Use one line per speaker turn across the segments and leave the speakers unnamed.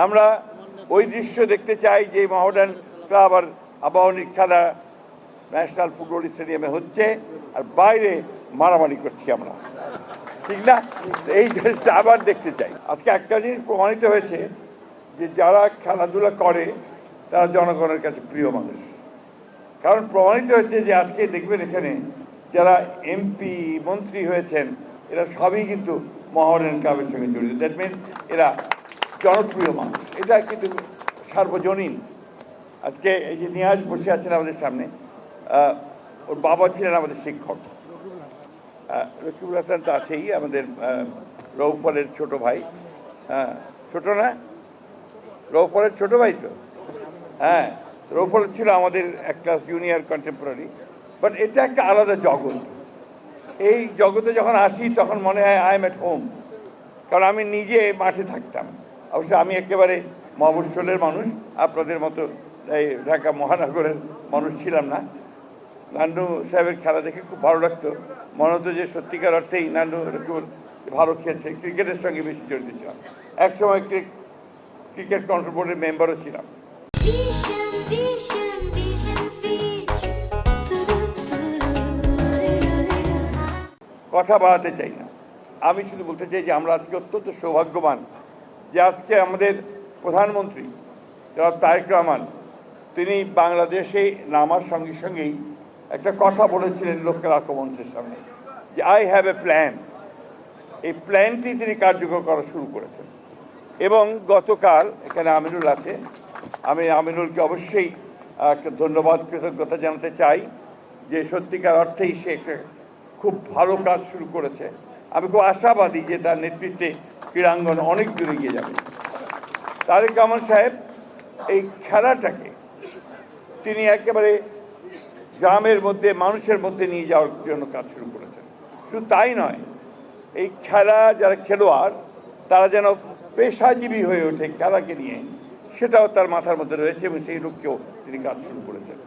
আমরা ওই দৃশ্য দেখতে চাই যে মহামেডান ক্লাব আর আবাহনীর খেলা ন্যাশনাল ফুটবল স্টেডিয়ামে হচ্ছে আর বাইরে মারামারি করছি আমরা, ঠিক না? এই জিনিসটা আবার দেখতে চাই। আজকে একটা জিনিস প্রমাণিত হয়েছে যে যারা খেলাধুলা করে তারা জনগণের কাছে প্রিয় মানুষ। কারণ প্রমাণিত হয়েছে যে আজকে দেখবেন এখানে যারা এমপি মন্ত্রী হয়েছেন এরা সবই কিন্তু মহামেডান ক্লাবের সঙ্গে জড়িত। দ্যাট মিন এরা জনপ্রিয় মানুষ, এটা কিন্তু সার্বজনীন। আজকে এই যে নিয়াজ বসে আছেন আমাদের সামনে, ওর বাবা ছিলেন আমাদের শিক্ষক। রকিবুল হাসান তো আছেই, আমাদের রৌফলের ছোট ভাই। হ্যাঁ, ছোট না, রৌফলের ছোট ভাই তো। হ্যাঁ, রৌফল ছিল আমাদের এক ক্লাস জুনিয়র কন্টেম্পোরারি। বাট এটা একটা আলাদা জগৎ। এই জগতে যখন আসি তখন মনে হয় আই এম এট হোম, কারণ আমি নিজে মাঠে থাকতাম। অবশ্য আমি একেবারে মফস্বলের মানুষ, আপনাদের মতো এই ঢাকা মহানগরের মানুষ ছিলাম না। নান্ডু সাহেবের খেলা দেখে খুব ভালো লাগতো, মনে হতো যে সত্যিকার অর্থেই নান্ডু খুব ভালো খেলছে। ক্রিকেটের সঙ্গে বেশি জড়িত ছিলাম, একসময় ক্রিকেট কন্ট্রোল বোর্ডের মেম্বারও ছিলাম। কথা বাড়াতে চাই না, আমি শুধু বলতে চাই যে আমরা আজকে অত্যন্ত সৌভাগ্যবান যে আজকে আমাদের প্রধানমন্ত্রী জনাব তারেক রহমান তিনি বাংলাদেশে নামার সঙ্গে সঙ্গেই একটা কথা বলেছিলেন লোকের আক্রমণের সামনে যে আই হ্যাভ এ প্ল্যান। এই প্ল্যানটি তিনি কার্যকর করা শুরু করেছেন এবং গতকাল এখানে আমিনুল আছে, আমি আমিনুলকে অবশ্যই একটা ধন্যবাদ কৃতজ্ঞতা জানাতে চাই যে সত্যিকার অর্থেই সে একটা খুব ভালো কাজ শুরু করেছে। আমি খুব আশাবাদী যে তার নেতৃত্বে ক্রীড়াঙ্গন অনেক দূরে এগিয়ে যাবে। তারেক রহমান সাহেব এই খেলাটাকে তিনি একেবারে গ্রামের মধ্যে মানুষের মধ্যে নিয়ে যাওয়ার জন্য কাজ শুরু করেছেন। শুধু তাই নয়, এই খেলা যারা খেলোয়াড় তারা যেন পেশাজীবী হয়ে ওঠে খেলাকে নিয়ে, সেটাও তার মাথার মধ্যে রয়েছে এবং সেই লক্ষ্যেও তিনি কাজ শুরু করেছেন।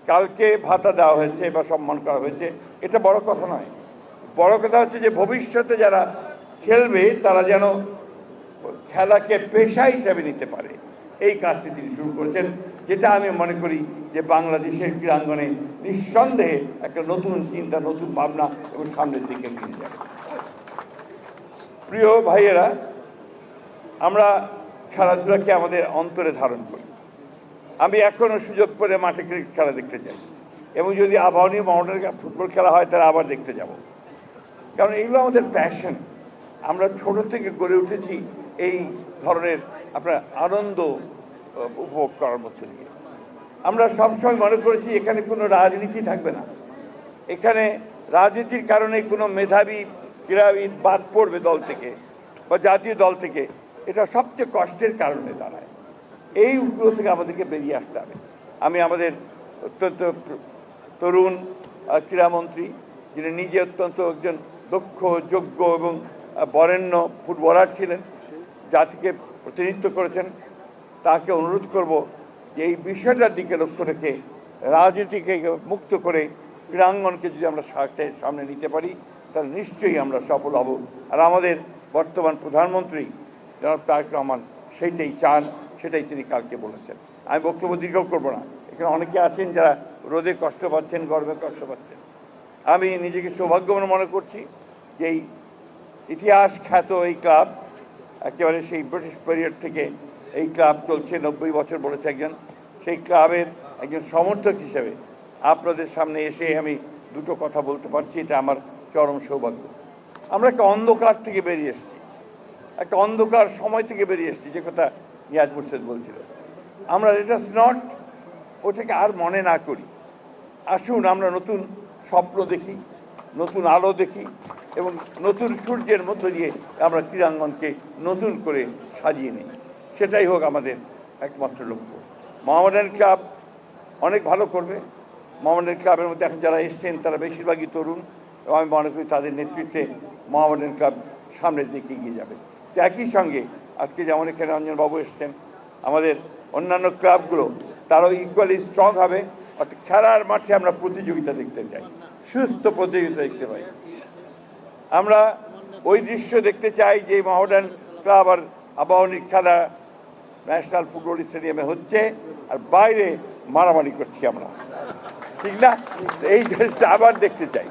কালকে ভাতা দেওয়া হয়েছে বা সম্মান করা হয়েছে, এটা বড় কথা নয়। বড় কথা হচ্ছে যে ভবিষ্যতে যারা খেলবে তারা যেন খেলাকে পেশা হিসাবে নিতে পারে, এই কাজটি তিনি শুরু করেছেন, যেটা আমি মনে করি যে বাংলাদেশের ক্রীড়াঙ্গনে নিঃসন্দেহে একটা নতুন চিন্তা, নতুন ভাবনা এবং সামনের দিকে নিয়ে যাবে। প্রিয় ভাইয়েরা, আমরা খেলাধুলাকে আমাদের অন্তরে ধারণ করি। আমি এখনও সুযোগ পেলে মাঠে ক্রিকেট খেলা দেখতে যাই এবং যদি আবাহনী মহামেডান ফুটবল খেলা হয় তাহলে আবার দেখতে যাব, কারণ এইগুলো আমাদের প্যাশন। আমরা ছোট থেকে গড়ে উঠেছি এই ধরনের আপনার আনন্দ উপভোগ করার মধ্য দিয়ে। আমরা সবসময় মনে করেছি এখানে কোনো রাজনীতি থাকবে না, এখানে রাজনীতির কারণে কোনো মেধাবী ক্রীড়াবিদ বাদ পড়বে দল থেকে বা জাতীয় দল থেকে, এটা সবচেয়ে কষ্টের কারণে দাঁড়ায়। এইগুলো থেকে আমাদেরকে বেরিয়ে আসতে হবে। আমি আমাদের অত্যন্ত তরুণ ক্রীড়ামন্ত্রী, যিনি নিজে অত্যন্ত একজন দক্ষ, যোগ্য এবং বরেণ্য ফুটবলার ছিলেন, জাতিকে প্রতিনিধিত্ব করেছেন, তাকে অনুরোধ করব যে এই বিষয়টার দিকে লক্ষ্য রেখে রাজনীতিকে মুক্ত করে ক্রীড়াঙ্গনকে যদি আমরা সামনে নিতে পারি তাহলে নিশ্চয়ই আমরা সফল হব। আর আমাদের বর্তমান প্রধানমন্ত্রী জনাব তারেক রহমান সেইটাই চান, সেটাই তিনি কালকে বলেছেন। আমি বক্তব্য দীর্ঘ করবো না, এখানে অনেকে আছেন যারা রোদে কষ্ট পাচ্ছেন, গরমে কষ্ট পাচ্ছেন। আমি নিজেকে সৌভাগ্যবান মনে করছি যে এই ইতিহাস খ্যাত এই ক্লাব, একেবারে সেই ব্রিটিশ পিরিয়ড থেকে এই ক্লাব চলছে, 90 বছর বলেছে একজন, সেই ক্লাবের একজন সমর্থক হিসেবে আপনাদের সামনে এসে আমি দুটো কথা বলতে পারছি, এটা আমার চরম সৌভাগ্য। আমরা একটা অন্ধকার থেকে বেরিয়ে এসেছি, একটা অন্ধকার সময় থেকে বেরিয়ে এসেছি, যে কথা নিয়াজ মুর্শেদ বলছিল। আমরা লেটাস নট ওটাকে আর মনে না করি, আসুন আমরা নতুন স্বপ্ন দেখি, নতুন আলো দেখি এবং নতুন সূর্যের মধ্য দিয়ে আমরা ক্রীড়াঙ্গনকে নতুন করে সাজিয়ে নিই। সেটাই হোক আমাদের একমাত্র লক্ষ্য। মহামেডান ক্লাব অনেক ভালো করবে। মহামেডান ক্লাবের মধ্যে এখন যারা এসছেন তারা বেশিরভাগই তরুণ এবং আমি মনে করি তাদের নেতৃত্বে মহামেডান ক্লাব সামনের দিকে এগিয়ে যাবে। তো একই সঙ্গে আজকে যেমন এখানে রঞ্জনবাবু এসছেন, আমাদের অন্যান্য ক্লাবগুলো তারাও ইকুয়ালি স্ট্রং হবে। অর্থাৎ খেলার মাঠে আমরা প্রতিযোগিতা দেখতে চাই, সুস্থ প্রতিযোগিতা দেখতে পাই। আমরা ওই দৃশ্য দেখতে চাই যে মহামেডান ক্লাব আর আবাহনীর খেলা ন্যাশনাল ফুটবল স্টেডিয়ামে হচ্ছে, আর বাইরে মারামারি করছি আমরা, ঠিক না? এই জিনিসটা আবার দেখতে চাই।